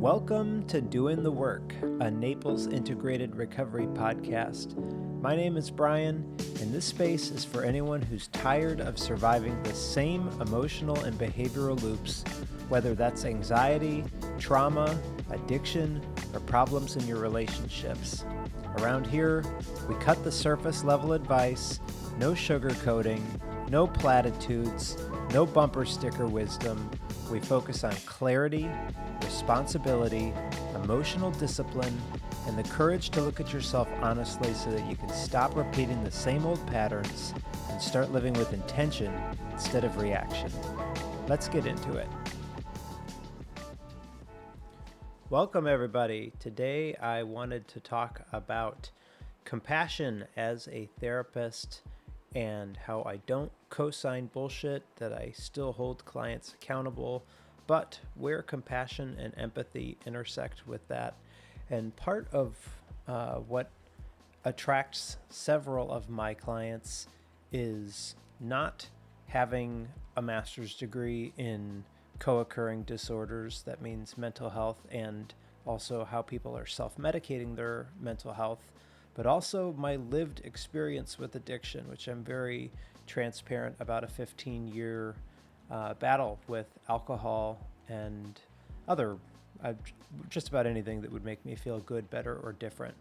Welcome to Doing the Work, a Naples integrated recovery podcast. My name is Brian, and this space is for anyone who's tired of surviving the same emotional and behavioral loops, whether that's anxiety, trauma, addiction, or problems in your relationships. Around here, we cut the surface level advice, no sugarcoating, no platitudes, no bumper sticker wisdom. We focus on clarity, responsibility, emotional discipline, and the courage to look at yourself honestly so that you can stop repeating the same old patterns and start living with intention instead of reaction. Let's get into it. Welcome, everybody. Today I wanted to talk about compassion as a therapist and how I don't co-sign bullshit, that I still hold clients accountable, but where compassion and empathy intersect with that. And part of what attracts several of my clients is not having a master's degree in co-occurring disorders. That means mental health and also how people are self-medicating their mental health, but also my lived experience with addiction, which I'm very transparent about, a 15-year battle with alcohol and other, just about anything that would make me feel good, better, or different.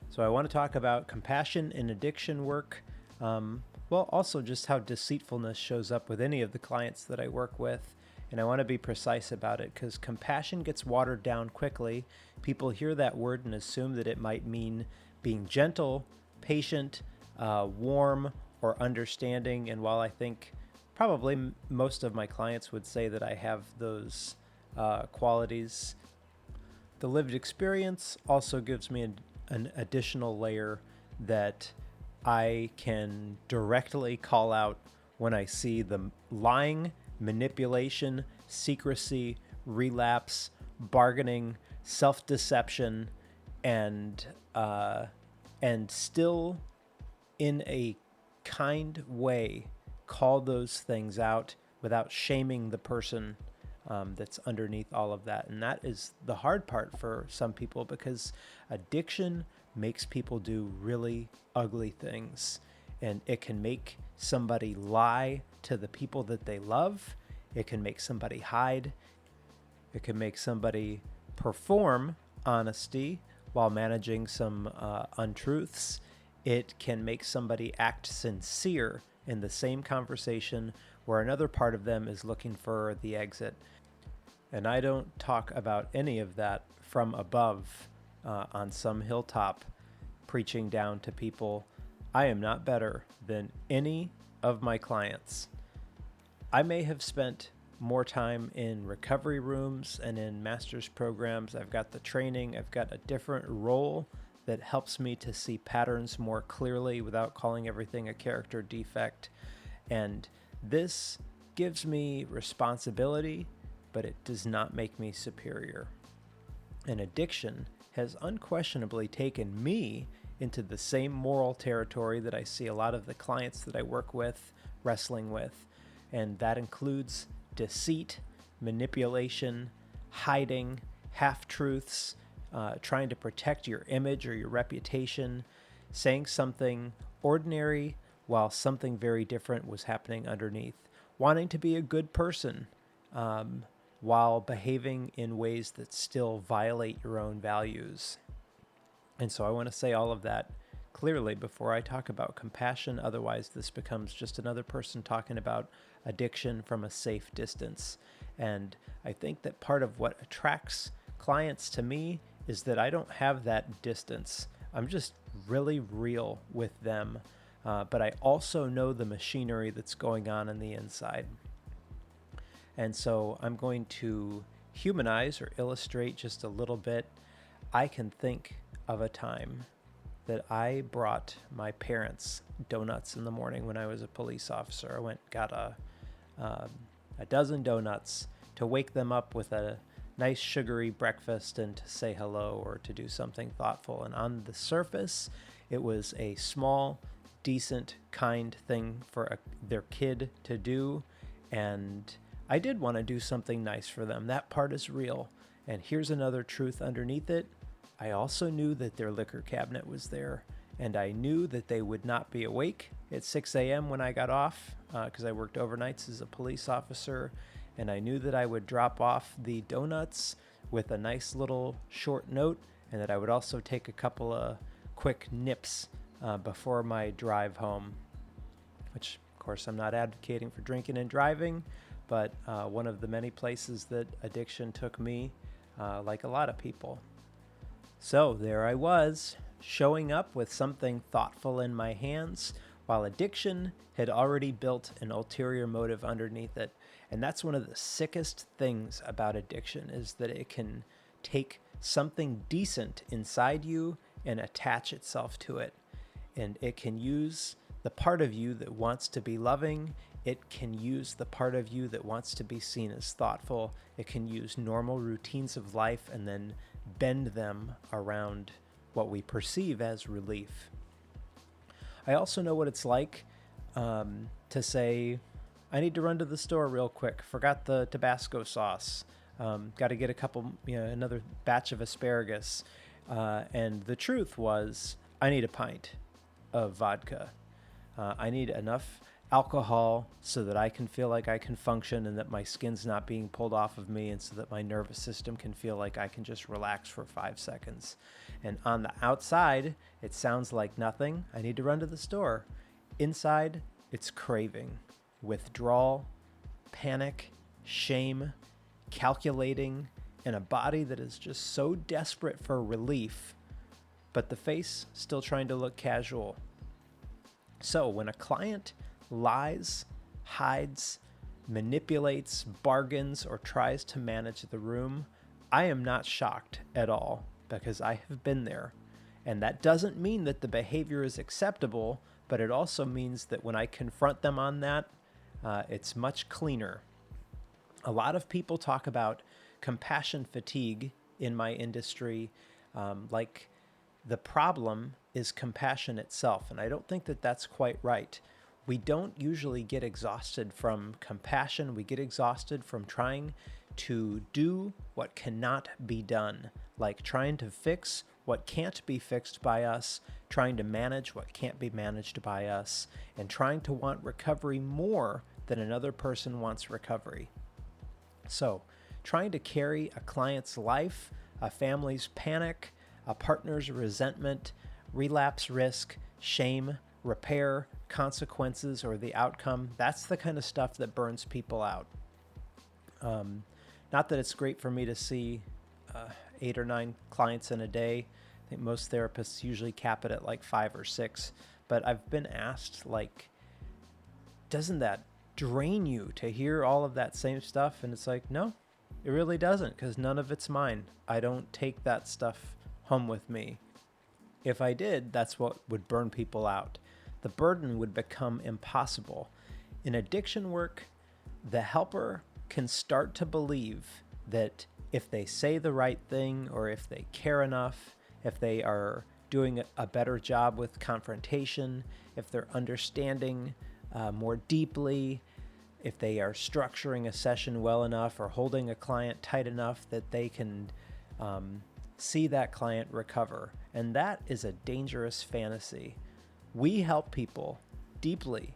So I want to talk about compassion in addiction work, also just how deceitfulness shows up with any of the clients that I work with. And I want to be precise about it because compassion gets watered down quickly. People hear that word and assume that it might mean being gentle, patient, warm, or understanding. And while I think probably most of my clients would say that I have those qualities, the lived experience also gives me an additional layer that I can directly call out when I see the lying, manipulation, secrecy, relapse, bargaining, self-deception, and still in a kind way call those things out without shaming the person that's underneath all of that. And that is the hard part for some people, because addiction makes people do really ugly things, and it can make somebody lie to the people that they love. It can make somebody hide. It can make somebody perform honesty while managing some untruths. It can make somebody act sincere in the same conversation where another part of them is looking for the exit. And I don't talk about any of that from above on some hilltop preaching down to people. I am not better than any of my clients. I may have spent more time in recovery rooms and in master's programs. I've got the training. I've got a different role that helps me to see patterns more clearly without calling everything a character defect. And this gives me responsibility, but it does not make me superior. And addiction has unquestionably taken me into the same moral territory that I see a lot of the clients that I work with wrestling with. And that includes deceit, manipulation, hiding, half-truths, trying to protect your image or your reputation, saying something ordinary while something very different was happening underneath, wanting to be a good person while behaving in ways that still violate your own values. And so I want to say all of that clearly before I talk about compassion. Otherwise, this becomes just another person talking about addiction from a safe distance. And I think that part of what attracts clients to me is that I don't have that distance. I'm just really real with them. But I also know the machinery that's going on the inside. And so I'm going to humanize or illustrate just a little bit. I can think of a time that I brought my parents donuts in the morning when I was a police officer. I got a dozen donuts to wake them up with a nice sugary breakfast and to say hello or to do something thoughtful. And on the surface, it was a small, decent, kind thing for their kid to do. And I did want to do something nice for them. That part is real. And here's another truth underneath it. I also knew that their liquor cabinet was there, and I knew that they would not be awake at 6 a.m. when I got off, because I worked overnights as a police officer, and I knew that I would drop off the donuts with a nice little short note, and that I would also take a couple of quick nips before my drive home, which, of course, I'm not advocating for drinking and driving, but one of the many places that addiction took me, like a lot of people. So there I was, showing up with something thoughtful in my hands, while addiction had already built an ulterior motive underneath it. And that's one of the sickest things about addiction, is that it can take something decent inside you and attach itself to it. And it can use the part of you that wants to be loving. It can use the part of you that wants to be seen as thoughtful. It can use normal routines of life and then bend them around what we perceive as relief. I also know what it's like to say, I need to run to the store real quick. Forgot the Tabasco sauce. Got to get another batch of asparagus. And the truth was, I need a pint of vodka. I need enough alcohol so that I can feel like I can function and that my skin's not being pulled off of me, and so that my nervous system can feel like I can just relax for 5 seconds. And on the outside, it sounds like nothing. I need to run to the store. Inside, it's craving, withdrawal, panic, shame, calculating, and a body that is just so desperate for relief, but the face still trying to look casual. So when a client lies, hides, manipulates, bargains, or tries to manage the room, I am not shocked at all, because I have been there. And that doesn't mean that the behavior is acceptable, but it also means that when I confront them on that, it's much cleaner. A lot of people talk about compassion fatigue in my industry, like the problem is compassion itself. And I don't think that that's quite right. We don't usually get exhausted from compassion. We get exhausted from trying to do what cannot be done, like trying to fix what can't be fixed by us, trying to manage what can't be managed by us, and trying to want recovery more than another person wants recovery. So, trying to carry a client's life, a family's panic, a partner's resentment, relapse risk, shame, repair, consequences, or the outcome, that's the kind of stuff that burns people out. Not that it's great for me to see 8 or 9 clients in a day. I think most therapists usually cap it at like 5 or 6. But I've been asked, like, doesn't that drain you to hear all of that same stuff? And it's like, no, it really doesn't, because none of it's mine. I don't take that stuff home with me. If I did, that's what would burn people out. The burden would become impossible. In addiction work, the helper can start to believe that if they say the right thing, or if they care enough, if they are doing a better job with confrontation, if they're understanding more deeply, if they are structuring a session well enough or holding a client tight enough, that they can see that client recover. And that is a dangerous fantasy. We help people deeply,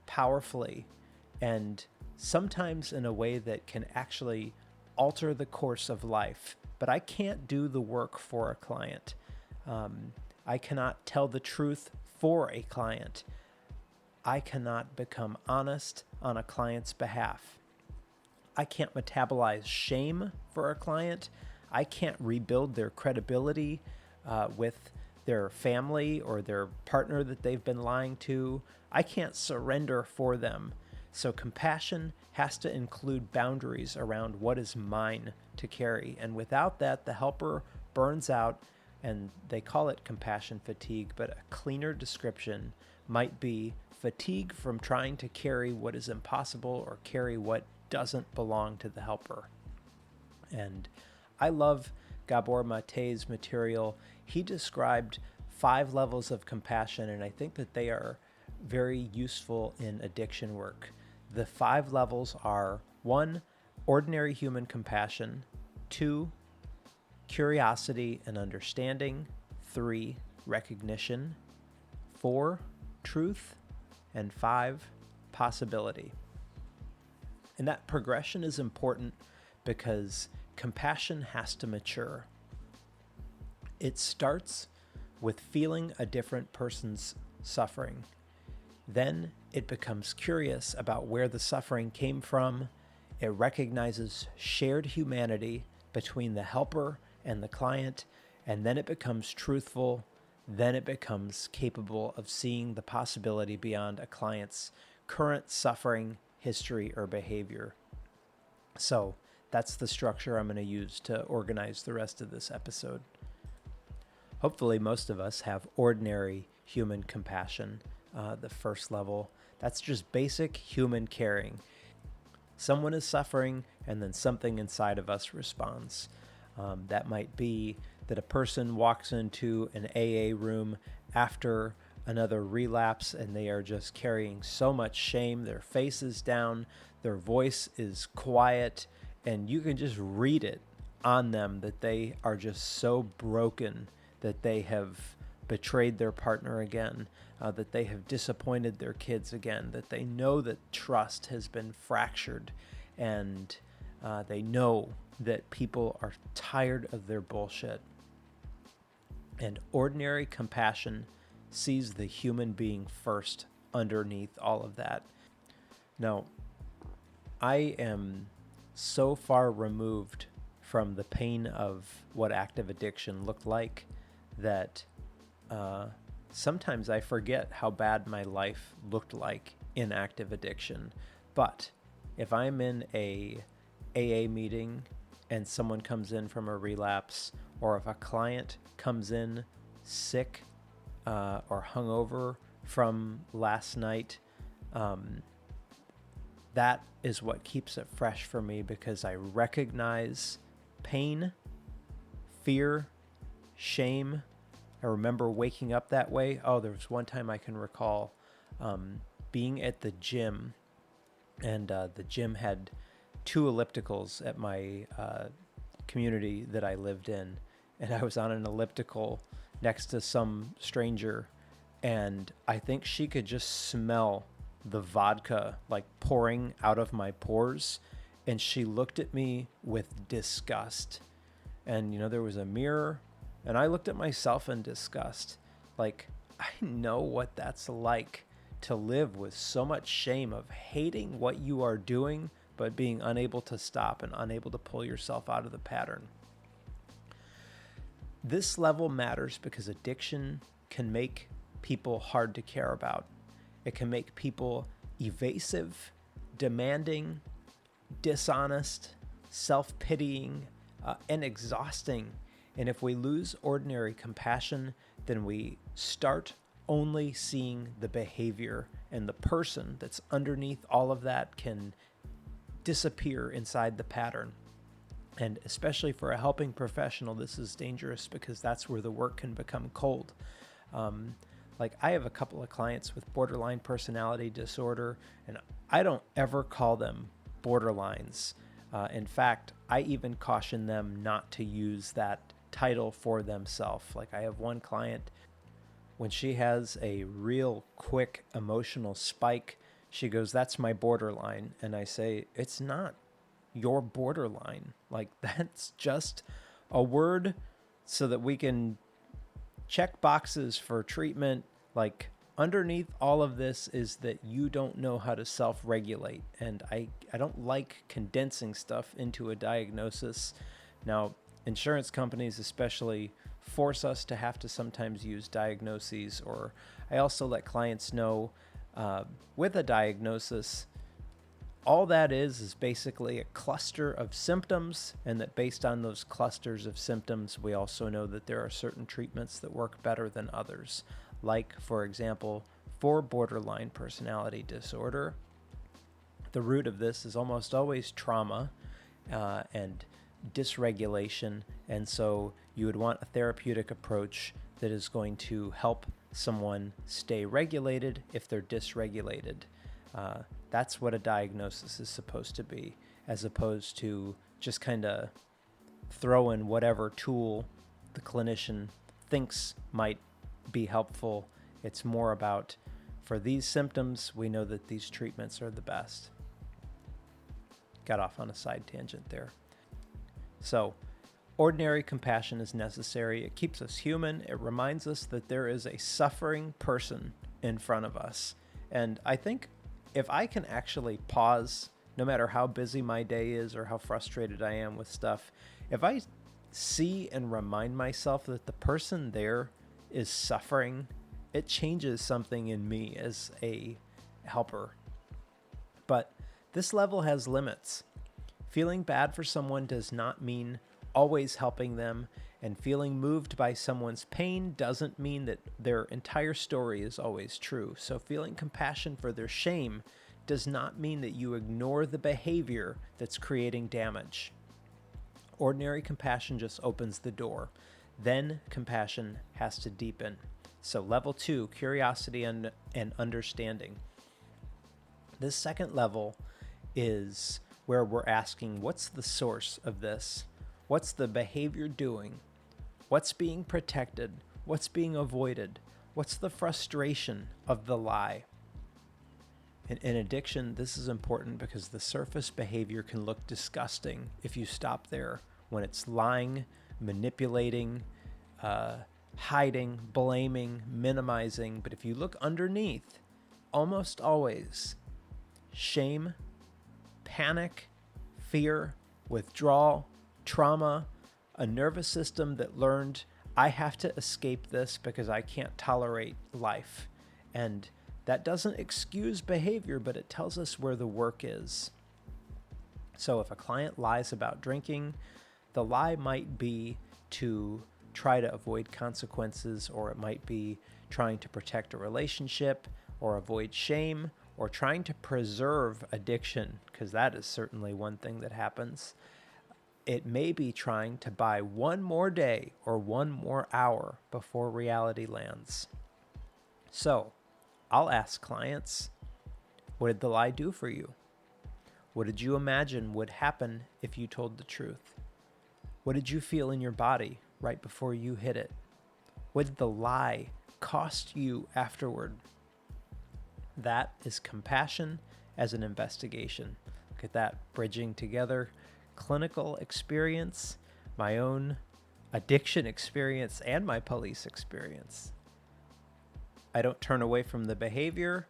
powerfully, and sometimes in a way that can actually alter the course of life. But I can't do the work for a client. I cannot tell the truth for a client. I cannot become honest on a client's behalf. I can't metabolize shame for a client. I can't rebuild their credibility with their family or their partner that they've been lying to. I can't surrender for them. So compassion has to include boundaries around what is mine to carry. And without that, the helper burns out, and they call it compassion fatigue, but a cleaner description might be fatigue from trying to carry what is impossible or carry what doesn't belong to the helper. And I love Gabor Maté's material. He described 5 levels of compassion, and I think that they are very useful in addiction work. The 5 levels are: 1, ordinary human compassion; 2, curiosity and understanding. 3, recognition. 4, truth. And 5, possibility. And that progression is important because compassion has to mature. It starts with feeling a different person's suffering. Then it becomes curious about where the suffering came from. It recognizes shared humanity between the helper and the client, and then it becomes truthful. Then it becomes capable of seeing the possibility beyond a client's current suffering, history, or behavior. So that's the structure I'm going to use to organize the rest of this episode. Hopefully most of us have ordinary human compassion, the first level. That's just basic human caring. Someone is suffering, and then something inside of us responds. That might be that a person walks into an AA room after another relapse, and they are just carrying so much shame. Their face is down, their voice is quiet, and you can just read it on them that they are just so broken, that they have betrayed their partner again, that they have disappointed their kids again, that they know that trust has been fractured, and they know that people are tired of their bullshit. And ordinary compassion sees the human being first underneath all of that. Now, I am so far removed from the pain of what active addiction looked like that sometimes I forget how bad my life looked like in active addiction. But if I'm in a AA meeting and someone comes in from a relapse, or if a client comes in sick or hungover from last night, that is what keeps it fresh for me, because I recognize pain, fear, shame. I remember waking up that way. Oh, there was one time I can recall being at the gym, and the gym had 2 ellipticals at my community that I lived in. And I was on an elliptical next to some stranger, and I think she could just smell the vodka like pouring out of my pores, and she looked at me with disgust. And there was a mirror, and I looked at myself in disgust. Like, I know what that's like, to live with so much shame of hating what you are doing, but being unable to stop and unable to pull yourself out of the pattern. This level matters because addiction can make people hard to care about. It can make people evasive, demanding, dishonest, self-pitying, and exhausting. And if we lose ordinary compassion, then we start only seeing the behavior, and the person that's underneath all of that can disappear inside the pattern. And especially for a helping professional, this is dangerous because that's where the work can become cold. Like, I have a couple of clients with borderline personality disorder, and I don't ever call them borderlines. In fact, I even caution them not to use that title for themselves. Like, I have one client, when she has a real quick emotional spike, she goes, "That's my borderline." And I say, "It's not your borderline. Like, that's just a word so that we can check boxes for treatment. Like, underneath all of this is that you don't know how to self-regulate." And I don't like condensing stuff into a diagnosis. Now, insurance companies especially force us to have to sometimes use diagnoses, or I also let clients know with a diagnosis, all that is basically a cluster of symptoms, and that based on those clusters of symptoms, we also know that there are certain treatments that work better than others. Like, for example, for borderline personality disorder, the root of this is almost always trauma and dysregulation, and so you would want a therapeutic approach that is going to help someone stay regulated if they're dysregulated. That's what a diagnosis is supposed to be, as opposed to just kind of throw in whatever tool the clinician thinks might be helpful. It's more about, for these symptoms, we know that these treatments are the best. Got off on a side tangent there. So, ordinary compassion is necessary. It keeps us human. It reminds us that there is a suffering person in front of us. And I think if I can actually pause, no matter how busy my day is or how frustrated I am with stuff, if I see and remind myself that the person there is suffering, it changes something in me as a helper. But this level has limits. Feeling bad for someone does not mean always helping them, and feeling moved by someone's pain doesn't mean that their entire story is always true. So feeling compassion for their shame does not mean that you ignore the behavior that's creating damage. Ordinary compassion just opens the door. Then compassion has to deepen. So level 2, curiosity and understanding. This second level is where we're asking, what's the source of this? What's the behavior doing? What's being protected? What's being avoided? What's the frustration of the lie? In addiction, this is important because the surface behavior can look disgusting if you stop there, when it's lying, manipulating, hiding, blaming, minimizing. But if you look underneath, almost always, shame, panic, fear, withdrawal, trauma, a nervous system that learned, I have to escape this because I can't tolerate life. And that doesn't excuse behavior, but it tells us where the work is. So if a client lies about drinking, the lie might be to try to avoid consequences, or it might be trying to protect a relationship or avoid shame, or trying to preserve addiction, because that is certainly one thing that happens. It may be trying to buy one more day or one more hour before reality lands. So I'll ask clients, what did the lie do for you? What did you imagine would happen if you told the truth? What did you feel in your body right before you hit it? What did the lie cost you afterward? That is compassion as an investigation. Look at that, bridging together clinical experience, my own addiction experience, and my police experience. I don't turn away from the behavior,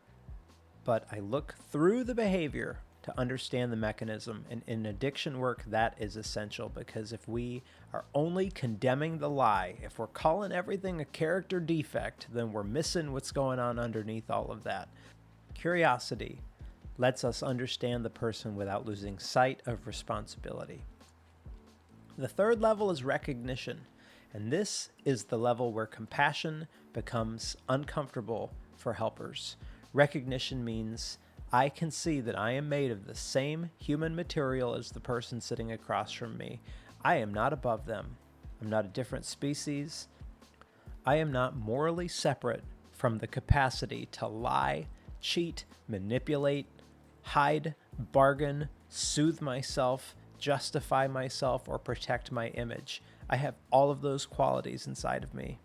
but I look through the behavior to understand the mechanism. And in addiction work, that is essential, because if we are only condemning the lie, if we're calling everything a character defect, then we're missing what's going on underneath all of that. Curiosity lets us understand the person without losing sight of responsibility. The third level is recognition, and this is the level where compassion becomes uncomfortable for helpers. Recognition means I can see that I am made of the same human material as the person sitting across from me. I am not above them. I'm not a different species. I am not morally separate from the capacity to lie, cheat, manipulate, hide, bargain, soothe myself, justify myself, or protect my image. I have all of those qualities inside of me.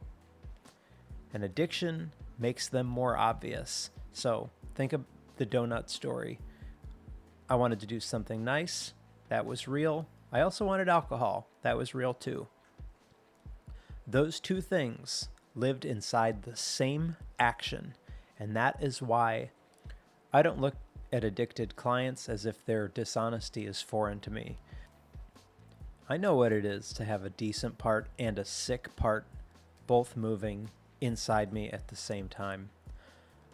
And addiction makes them more obvious. So think of the donut story. I wanted to do something nice. That was real. I also wanted alcohol. That was real too. Those two things lived inside the same action. And that is why I don't look at addicted clients as if their dishonesty is foreign to me. I know what it is to have a decent part and a sick part both moving inside me at the same time.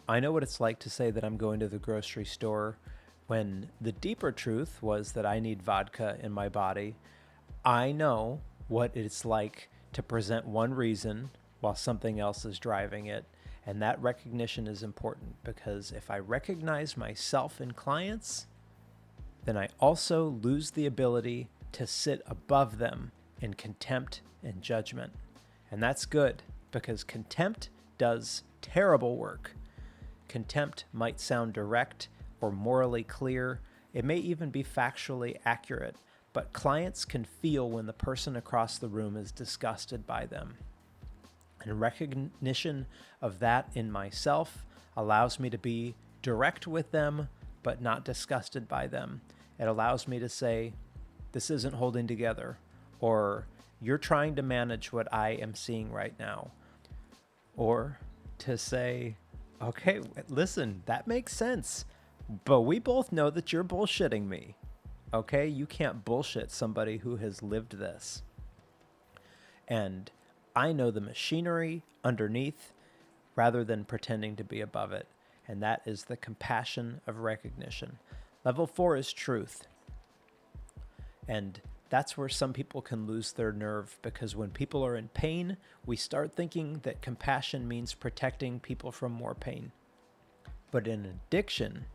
I know what it's like to say that I'm going to the grocery store when the deeper truth was that I need vodka in my body. I know what it's like to present one reason while something else is driving it. And that recognition is important, because if I recognize myself in clients, then I also lose the ability to sit above them in contempt and judgment. And that's good, because contempt does terrible work. Contempt might sound direct or morally clear. It may even be factually accurate, but clients can feel when the person across the room is disgusted by them. And recognition of that in myself allows me to be direct with them, but not disgusted by them. It allows me to say, this isn't holding together, or you're trying to manage what I am seeing right now. Or to say, okay, listen, that makes sense, but we both know that you're bullshitting me. Okay, you can't bullshit somebody who has lived this. And I know the machinery underneath rather than pretending to be above it. And that is the compassion of recognition. Level 4 is truth. And that's where some people can lose their nerve, because when people are in pain, we start thinking that compassion means protecting people from more pain. But in addiction,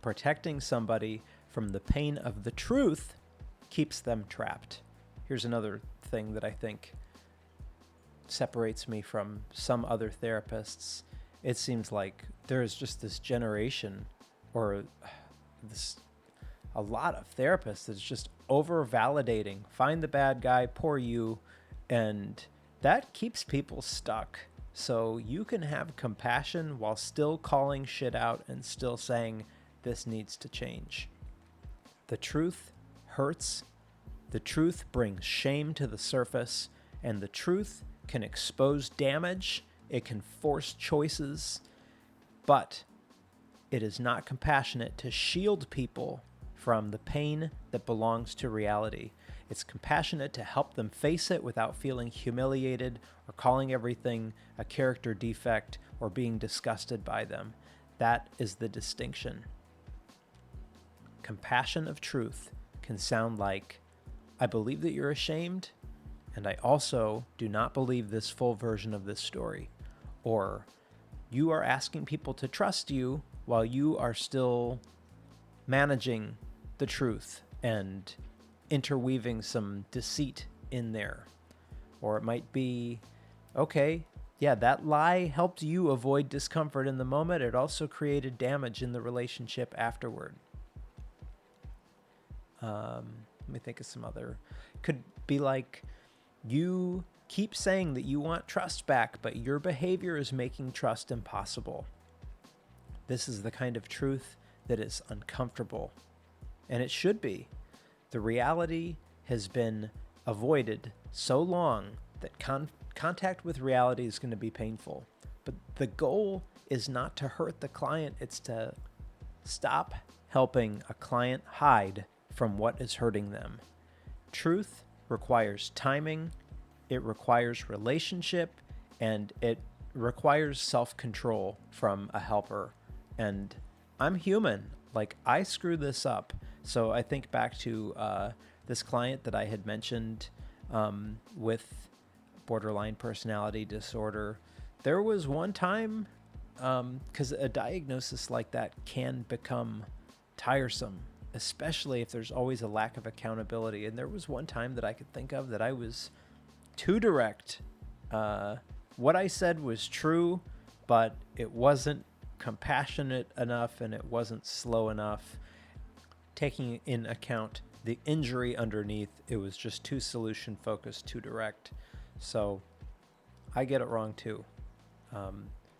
protecting somebody from the pain of the truth keeps them trapped. Here's another thing that I think separates me from some other therapists. It seems like there's just this generation, or a lot of therapists that's just over validating. Find the bad guy, poor you, and that keeps people stuck. So you can have compassion while still calling shit out and still saying this needs to change. The truth hurts. The truth brings shame to the surface, and the truth can expose damage. It can force choices, but it is not compassionate to shield people from the pain that belongs to reality. It's compassionate to help them face it without feeling humiliated or calling everything a character defect or being disgusted by them. That is the distinction. Compassion of truth can sound like, I believe that you're ashamed, and I also do not believe this full version of this story. Or, you are asking people to trust you while you are still managing the truth and interweaving some deceit in there. Or it might be, okay, yeah, that lie helped you avoid discomfort in the moment. It also created damage in the relationship afterward. Let me think of some other. Could be like, you keep saying that you want trust back, but your behavior is making trust impossible. This is the kind of truth that is uncomfortable. And it should be. The reality has been avoided so long that contact with reality is going to be painful. But the goal is not to hurt the client. It's to stop helping a client hide from what is hurting them. Truth requires timing, it requires relationship, and it requires self-control from a helper. And I'm human. Like, I screw this up. So I think back to this client that I had mentioned with borderline personality disorder. There was one time, because a diagnosis like that can become tiresome, especially if there's always a lack of accountability. And there was one time that I could think of that I was too direct. What I said was true, but it wasn't compassionate enough and it wasn't slow enough. Taking in account the injury underneath, it was just too solution focused, too direct. So I get it wrong too.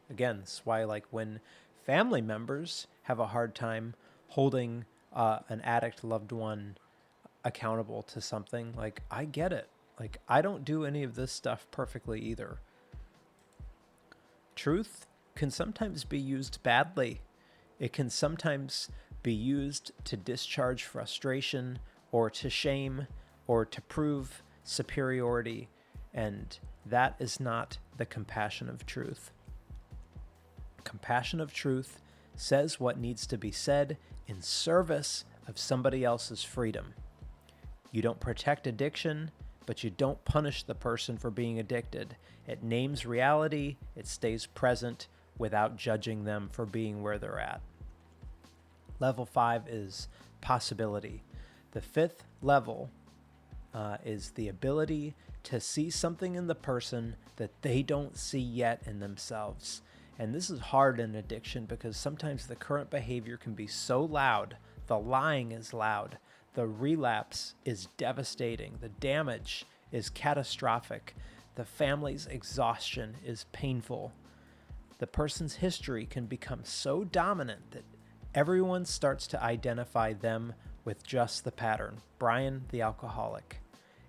Again, that's why, like, when family members have a hard time holding an addict loved one accountable to something, like, I get it. Like, I don't do any of this stuff perfectly either. Truth can sometimes be used badly. It can sometimes be used to discharge frustration or to shame or to prove superiority, and that is not the compassion of truth. Compassion of truth says what needs to be said in service of somebody else's freedom. You don't protect addiction, but you don't punish the person for being addicted. It names reality, it stays present without judging them for being where they're at. Level 5 is possibility. The 5th level is the ability to see something in the person that they don't see yet in themselves. And this is hard in addiction because sometimes the current behavior can be so loud, the lying is loud, The relapse is devastating. The damage is catastrophic. The family's exhaustion is painful. The person's history can become so dominant that everyone starts to identify them with just the pattern, Brian the alcoholic.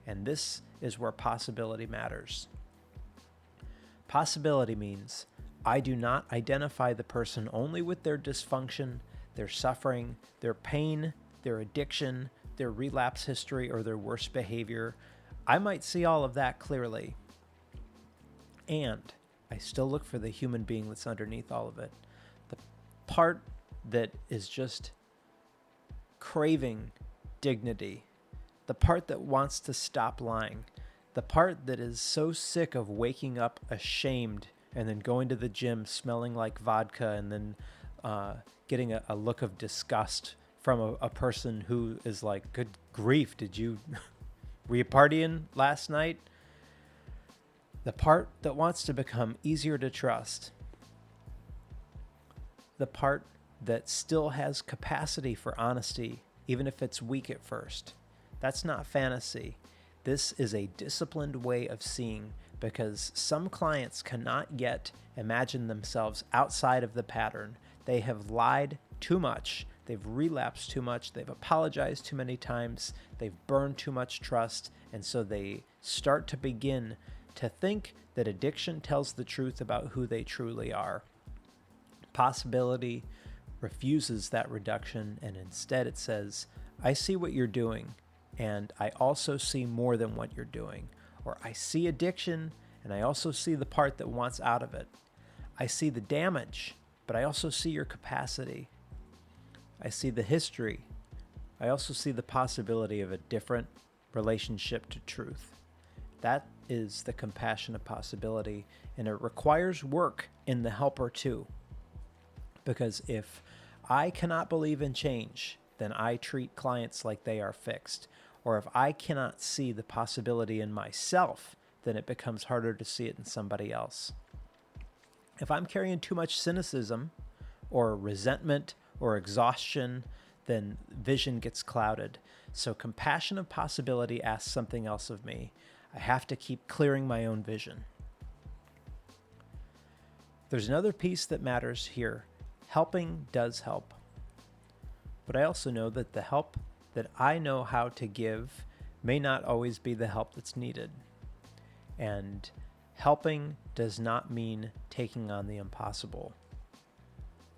And this is where possibility matters. Possibility means I do not identify the person only with their dysfunction, their suffering, their pain, their addiction, their relapse history, or their worst behavior. I might see all of that clearly. And I still look for the human being that's underneath all of it. The part that is just craving dignity. The part that wants to stop lying. The part that is so sick of waking up ashamed and then going to the gym smelling like vodka and then getting a look of disgust from a person who is like, good grief, were you partying last night? The part that wants to become easier to trust. The part that still has capacity for honesty, even if it's weak at first. That's not fantasy. This is a disciplined way of seeing, because some clients cannot yet imagine themselves outside of the pattern. They have lied too much. They've relapsed too much. They've apologized too many times. They've burned too much trust. And so they start to begin to think that addiction tells the truth about who they truly are. Possibility refuses that reduction, and instead it says, I see what you're doing, and I also see more than what you're doing. Or I see addiction, and I also see the part that wants out of it. I see the damage, but I also see your capacity. I see the history. I also see the possibility of a different relationship to truth. That is the compassionate possibility, and it requires work in the helper too. Because if I cannot believe in change, then I treat clients like they are fixed. Or if I cannot see the possibility in myself, then it becomes harder to see it in somebody else. If I'm carrying too much cynicism or resentment or exhaustion, then vision gets clouded. So compassion of possibility asks something else of me. I have to keep clearing my own vision. There's another piece that matters here. Helping does help. But I also know that the help that I know how to give may not always be the help that's needed. And helping does not mean taking on the impossible.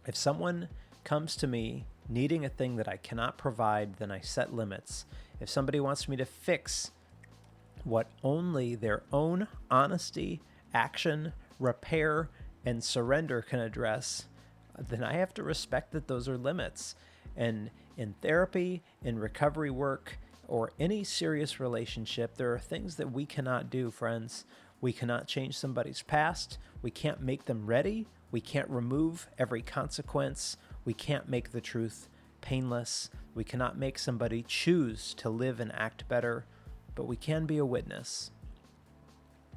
If someone comes to me needing a thing that I cannot provide, then I set limits. If somebody wants me to fix what only their own honesty, action, repair, and surrender can address, then I have to respect that those are limits. And in therapy, in recovery work, or any serious relationship, there are things that we cannot do, friends. We cannot change somebody's past. We can't make them ready. We can't remove every consequence. We can't make the truth painless. We cannot make somebody choose to live and act better, but we can be a witness.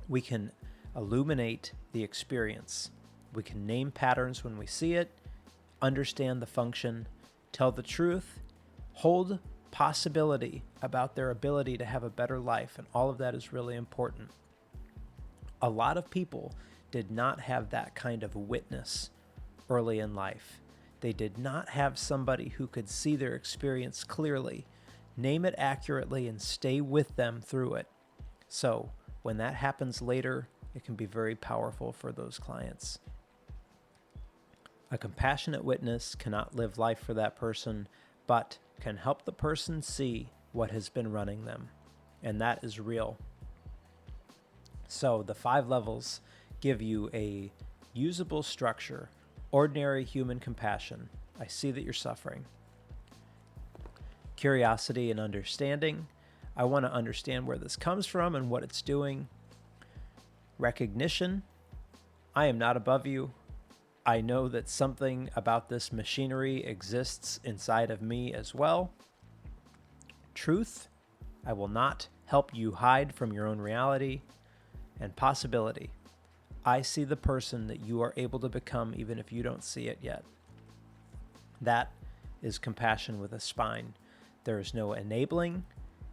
We can illuminate the experience. We can name patterns when we see it, understand the function, tell the truth, hold possibility about their ability to have a better life, and all of that is really important. A lot of people did not have that kind of witness early in life. They did not have somebody who could see their experience clearly, name it accurately, and stay with them through it. So when that happens later, it can be very powerful for those clients. A compassionate witness cannot live life for that person, but can help the person see what has been running them. And that is real. So the 5 levels give you a usable structure. Ordinary human compassion. I see that you're suffering. Curiosity and understanding. I want to understand where this comes from and what it's doing. Recognition. I am not above you. I know that something about this machinery exists inside of me as well. Truth. I will not help you hide from your own reality. And possibility. I see the person that you are able to become even if you don't see it yet. That is compassion with a spine. There is no enabling.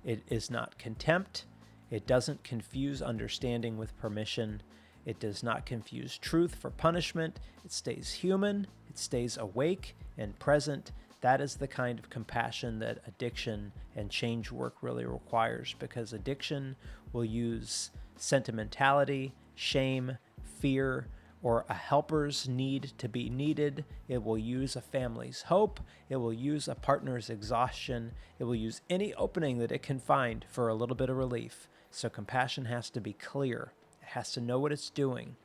It is not contempt. It doesn't confuse understanding with permission. It does not confuse truth for punishment. It stays human. It stays awake and present. That is the kind of compassion that addiction and change work really requires, because addiction will use sentimentality, shame, fear, or a helper's need to be needed. It will use a family's hope. It will use a partner's exhaustion. It will use any opening that it can find for a little bit of relief. So compassion has to be clear. It has to know what it's doing.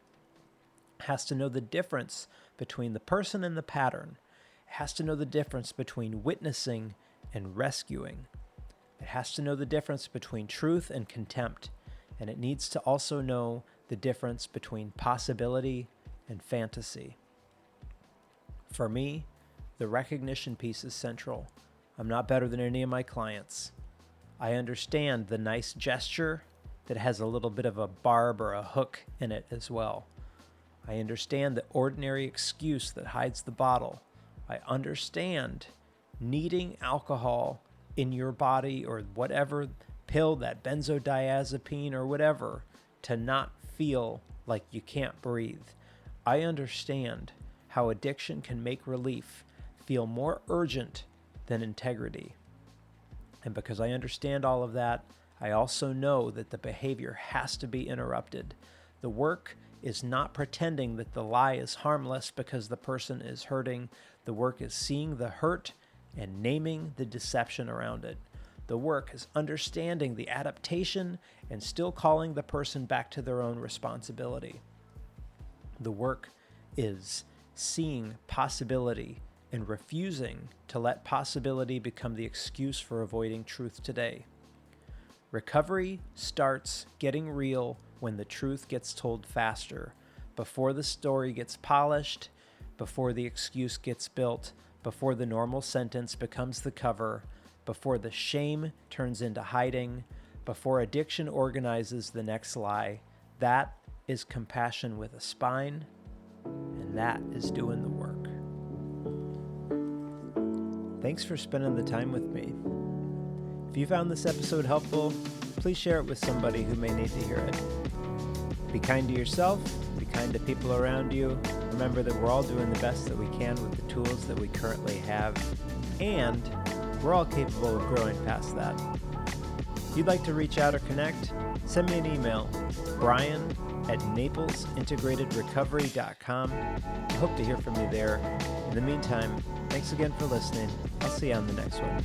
It has to know the difference between the person and the pattern. It has to know the difference between witnessing and rescuing. It has to know the difference between truth and contempt. And it needs to also know the difference between possibility and fantasy. For me, the recognition piece is central. I'm not better than any of my clients. I understand the nice gesture that has a little bit of a barb or a hook in it as well. I understand the ordinary excuse that hides the bottle. I understand needing alcohol in your body, or whatever pill, that benzodiazepine or whatever, to not feel like you can't breathe. I understand how addiction can make relief feel more urgent than integrity. And because I understand all of that, I also know that the behavior has to be interrupted. The work is not pretending that the lie is harmless because the person is hurting. The work is seeing the hurt and naming the deception around it. The work is understanding the adaptation and still calling the person back to their own responsibility. The work is seeing possibility and refusing to let possibility become the excuse for avoiding truth today. Recovery starts getting real when the truth gets told faster, before the story gets polished, before the excuse gets built, before the normal sentence becomes the cover, before the shame turns into hiding, before addiction organizes the next lie. That is compassion with a spine, and that is doing the work. Thanks for spending the time with me. If you found this episode helpful, please share it with somebody who may need to hear it. Be kind to yourself, be kind to people around you. Remember that we're all doing the best that we can with the tools that we currently have, and we're all capable of growing past that. If you'd like to reach out or connect, send me an email, brian@naplesintegratedrecovery.com. I hope to hear from you there. In the meantime, thanks again for listening. I'll see you on the next one.